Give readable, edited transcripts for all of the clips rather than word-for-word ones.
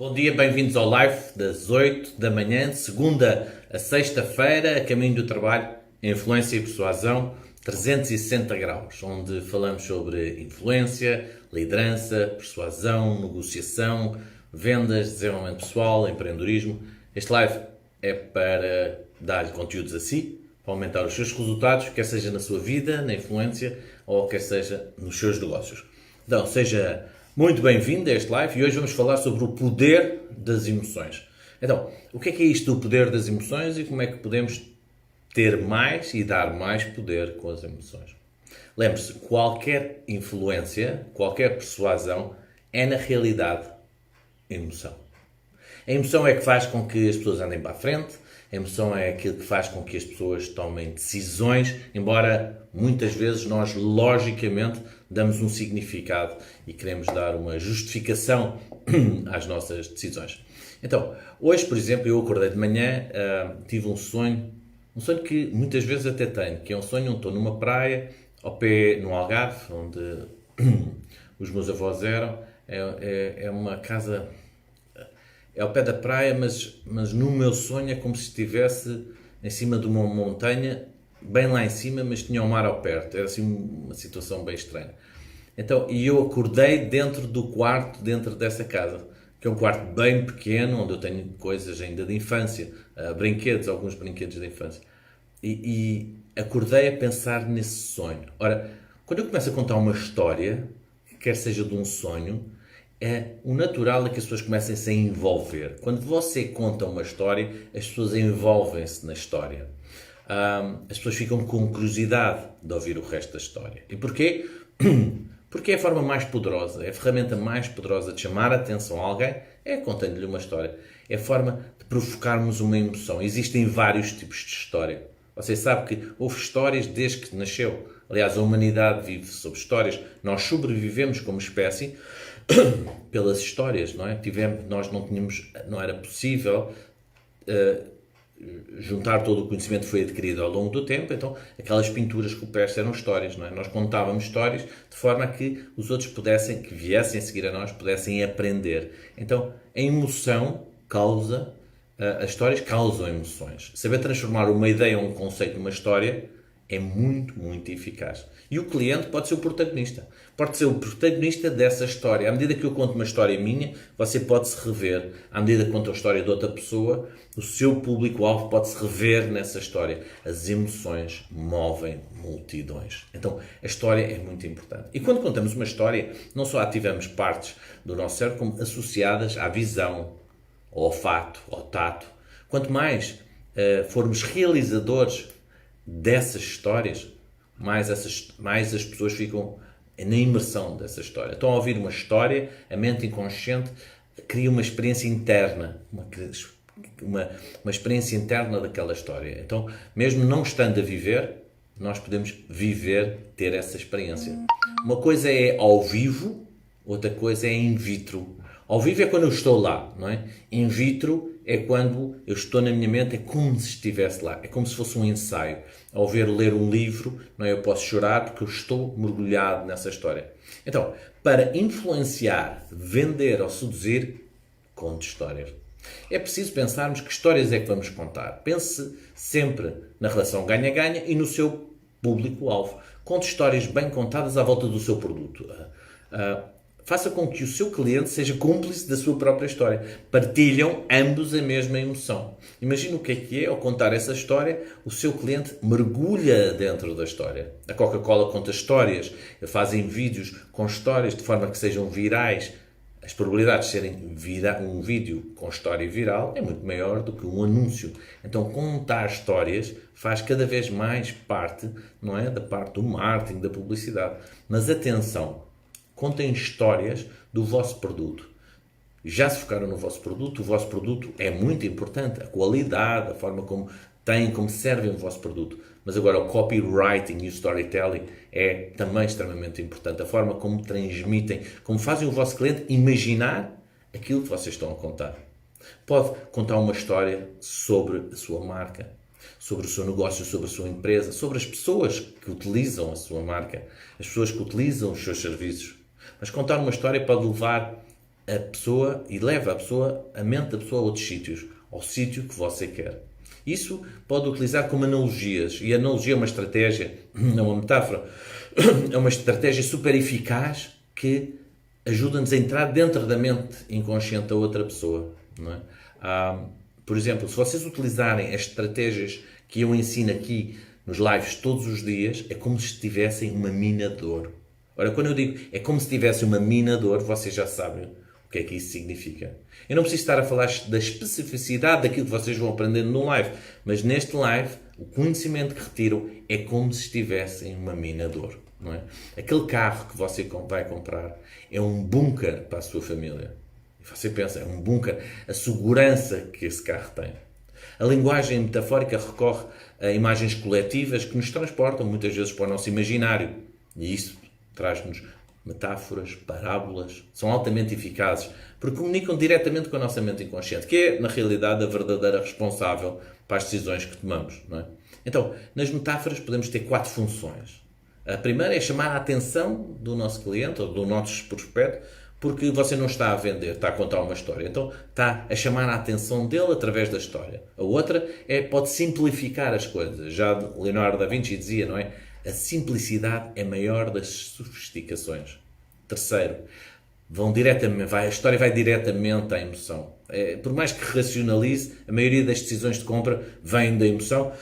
Bom dia, bem-vindos ao live das 8 da manhã, de segunda a sexta-feira, a caminho do trabalho, influência e persuasão 360 graus, onde falamos sobre influência, liderança, persuasão, negociação, vendas, desenvolvimento pessoal, empreendedorismo. Este live é para dar-lhe conteúdos a si, para aumentar os seus resultados, quer seja na sua vida, na influência, ou quer seja nos seus negócios. Então, seja muito bem-vindo a este live e hoje vamos falar sobre o poder das emoções. Então, o que é isto do poder das emoções e como é que podemos ter mais e dar mais poder com as emoções? Lembre-se, qualquer influência, qualquer persuasão é na realidade emoção. A emoção é que faz com que as pessoas andem para a frente, a emoção é aquilo que faz com que as pessoas tomem decisões, embora muitas vezes nós, logicamente, damos um significado e queremos dar uma justificação às nossas decisões. Então, hoje, por exemplo, eu acordei de manhã, tive um sonho que muitas vezes até tenho, que é um sonho onde estou numa praia, ao pé, no Algarve, onde os meus avós eram, é uma casa... É ao pé da praia, mas no meu sonho é como se estivesse em cima de uma montanha, bem lá em cima, mas tinha o mar ao perto. Era assim uma situação bem estranha. Então, e eu acordei dentro do quarto, dentro dessa casa, que é um quarto bem pequeno, onde eu tenho coisas ainda de infância, brinquedos, alguns brinquedos de infância. E acordei a pensar nesse sonho. Ora, quando eu começo a contar uma história, quer seja de um sonho, o natural é que as pessoas comecem -se a envolver. Quando você conta uma história, as pessoas envolvem-se na história. As pessoas ficam com curiosidade de ouvir o resto da história. E porquê? Porque é a forma mais poderosa, é a ferramenta mais poderosa de chamar a atenção a alguém, é contando-lhe uma história. É a forma de provocarmos uma emoção. Existem vários tipos de história. Você sabe que houve histórias desde que nasceu. Aliás, a humanidade vive sobre histórias. Nós sobrevivemos como espécie pelas histórias, não é? Nós não era possível juntar todo o conhecimento que foi adquirido ao longo do tempo, então aquelas pinturas rupestres eram histórias, não é? Nós contávamos histórias de forma a que os outros que viessem a seguir a nós, pudessem aprender. Então, a emoção causa, as histórias causam emoções. Saber transformar uma ideia ou um conceito numa história é muito, muito eficaz. E o cliente pode ser o protagonista. Pode ser o protagonista dessa história. À medida que eu conto uma história minha, você pode se rever. À medida que conto a história de outra pessoa, o seu público-alvo pode se rever nessa história. As emoções movem multidões. Então, a história é muito importante. E quando contamos uma história, não só ativamos partes do nosso cérebro, como associadas à visão, ao olfato, ao tato. Quanto mais formos realizadores dessas histórias, mais as pessoas ficam na imersão dessa história. Estão a ouvir uma história, a mente inconsciente cria uma experiência interna, uma experiência interna daquela história. Então, mesmo não estando a viver, nós podemos ter essa experiência. Uma coisa é ao vivo, outra coisa é in vitro. Ao vivo é quando eu estou lá, não é? In vitro é quando eu estou na minha mente, é como se estivesse lá, é como se fosse um ensaio. Ao ler um livro, não é? Eu posso chorar porque eu estou mergulhado nessa história. Então, para influenciar, vender ou seduzir, conte histórias. É preciso pensarmos que histórias é que vamos contar. Pense sempre na relação ganha-ganha e no seu público-alvo. Conte histórias bem contadas à volta do seu produto. Faça com que o seu cliente seja cúmplice da sua própria história. Partilham ambos a mesma emoção. Imagina o que é, ao contar essa história, o seu cliente mergulha dentro da história. A Coca-Cola conta histórias, fazem vídeos com histórias de forma que sejam virais. As probabilidades de serem um vídeo com história viral é muito maior do que um anúncio. Então, contar histórias faz cada vez mais parte, não é, da parte do marketing, da publicidade. Mas atenção! Contem histórias do vosso produto. Já se focaram no vosso produto? O vosso produto é muito importante. A qualidade, a forma como servem o vosso produto. Mas agora o copywriting e o storytelling é também extremamente importante. A forma como transmitem, como fazem o vosso cliente imaginar aquilo que vocês estão a contar. Pode contar uma história sobre a sua marca, sobre o seu negócio, sobre a sua empresa, sobre as pessoas que utilizam a sua marca, as pessoas que utilizam os seus serviços. Mas contar uma história pode levar a pessoa e leva a mente da pessoa a outros sítios, ao sítio que você quer. Isso pode utilizar como analogias, e a analogia é uma estratégia, é uma metáfora, é uma estratégia super eficaz que ajuda-nos a entrar dentro da mente inconsciente da outra pessoa. Não é? Por exemplo, se vocês utilizarem as estratégias que eu ensino aqui nos lives todos os dias, é como se tivessem uma mina de ouro. Ora, quando eu digo é como se tivesse uma mina de ouro, vocês já sabem o que é que isso significa. Eu não preciso estar a falar da especificidade daquilo que vocês vão aprendendo no live, mas neste live, o conhecimento que retiram é como se estivessem uma mina de ouro. Não é? Aquele carro que você vai comprar é um bunker para a sua família. E você pensa, é um bunker, a segurança que esse carro tem. A linguagem metafórica recorre a imagens coletivas que nos transportam muitas vezes para o nosso imaginário. E isso traz-nos metáforas, parábolas, são altamente eficazes, porque comunicam diretamente com a nossa mente inconsciente, que é, na realidade, a verdadeira responsável para as decisões que tomamos. Não é? Então, nas metáforas podemos ter 4 funções. A primeira é chamar a atenção do nosso cliente ou do nosso prospecto, porque você não está a vender, está a contar uma história. Então, está a chamar a atenção dele através da história. A outra pode simplificar as coisas. Já Leonardo da Vinci dizia, não é? A simplicidade é maior das sofisticações. Terceiro, a história vai diretamente à emoção. Por mais que racionalize, a maioria das decisões de compra vem da emoção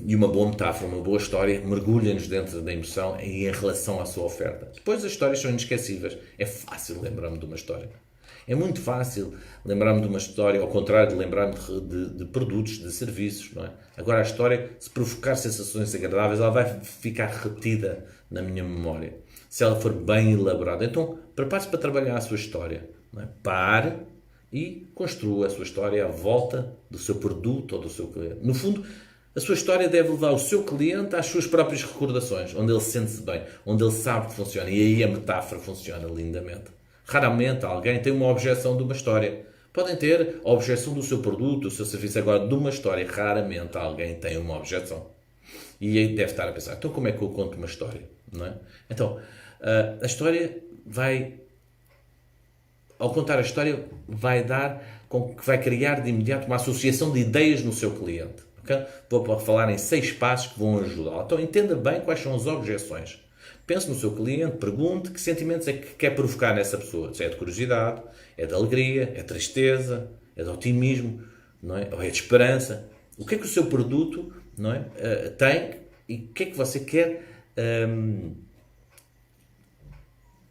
e uma boa metáfora, uma boa história mergulha-nos dentro da emoção e em relação à sua oferta. Depois as histórias são inesquecíveis. É fácil lembrar-me de uma história. É muito fácil lembrar-me de uma história, ao contrário de lembrar-me de produtos, de serviços. Não é? Agora a história, se provocar sensações agradáveis, ela vai ficar retida na minha memória. Se ela for bem elaborada. Então, prepare-se para trabalhar a sua história. Não é? Pare e construa a sua história à volta do seu produto ou do seu cliente. No fundo, a sua história deve levar o seu cliente às suas próprias recordações, onde ele sente-se bem, onde ele sabe que funciona. E aí a metáfora funciona lindamente. Raramente alguém tem uma objeção de uma história. Podem ter a objeção do seu produto, do seu serviço. Agora, de uma história, raramente alguém tem uma objeção. E aí deve estar a pensar, então como é que eu conto uma história? Não é? Então, a história vai... Ao contar a história, vai criar de imediato uma associação de ideias no seu cliente. Okay? Vou falar em 6 passos que vão ajudá-lo. Então, entenda bem quais são as objeções. Pense no seu cliente, pergunte que sentimentos é que quer provocar nessa pessoa. Se é de curiosidade, é de alegria, é de tristeza, é de otimismo, não é? Ou é de esperança. O que é que o seu produto, não é? Tem e o que é que você quer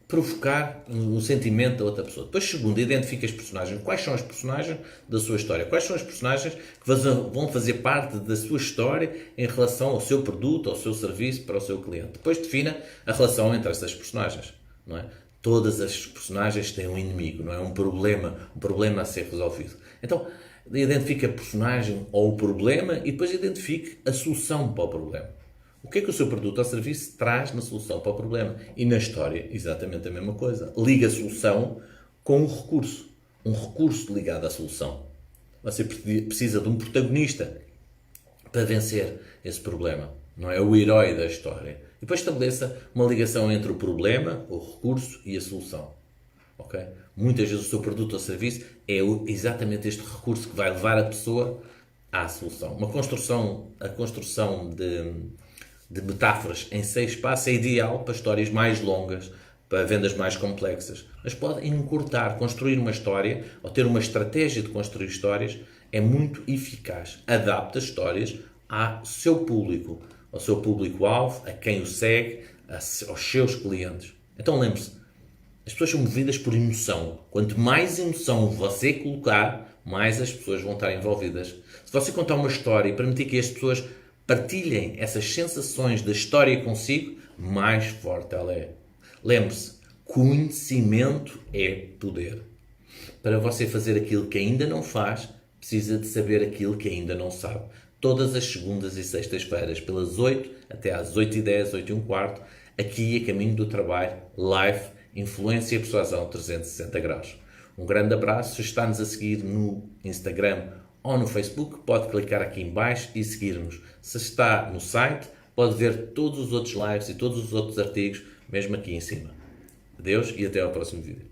provocar um sentimento da outra pessoa. Depois, segundo, identifique as personagens. Quais são as personagens da sua história? Quais são as personagens que vão fazer parte da sua história em relação ao seu produto, ao seu serviço, para o seu cliente? Depois, defina a relação entre essas personagens. Não é? Todas as personagens têm um inimigo, não é? Um problema a ser resolvido. Então, identifique a personagem ou o problema e depois identifique a solução para o problema. O que é que o seu produto ou serviço traz na solução para o problema? E na história, exatamente a mesma coisa. Liga a solução com um recurso ligado à solução. Você precisa de um protagonista para vencer esse problema. Não é o herói da história. E depois estabeleça uma ligação entre o problema, o recurso e a solução. Okay? Muitas vezes o seu produto ou serviço é exatamente este recurso que vai levar a pessoa à solução. A construção de metáforas em 6 passos é ideal para histórias mais longas, para vendas mais complexas. Mas pode encurtar, construir uma história ou ter uma estratégia de construir histórias é muito eficaz. Adapta histórias ao seu público, ao seu público-alvo, a quem o segue, aos seus clientes. Então lembre-se, as pessoas são movidas por emoção. Quanto mais emoção você colocar, mais as pessoas vão estar envolvidas. Se você contar uma história e permitir que as pessoas partilhem essas sensações da história consigo, mais forte ela é. Lembre-se, conhecimento é poder. Para você fazer aquilo que ainda não faz, precisa de saber aquilo que ainda não sabe. Todas as segundas e sextas-feiras, pelas 8 até às 8h10, 8h15, aqui a caminho do trabalho, live, influência e persuasão 360 graus. Um grande abraço. Se está-nos a seguir no Instagram ou no Facebook, pode clicar aqui em baixo e seguir-nos. Se está no site, pode ver todos os outros lives e todos os outros artigos, mesmo aqui em cima. Adeus e até ao próximo vídeo.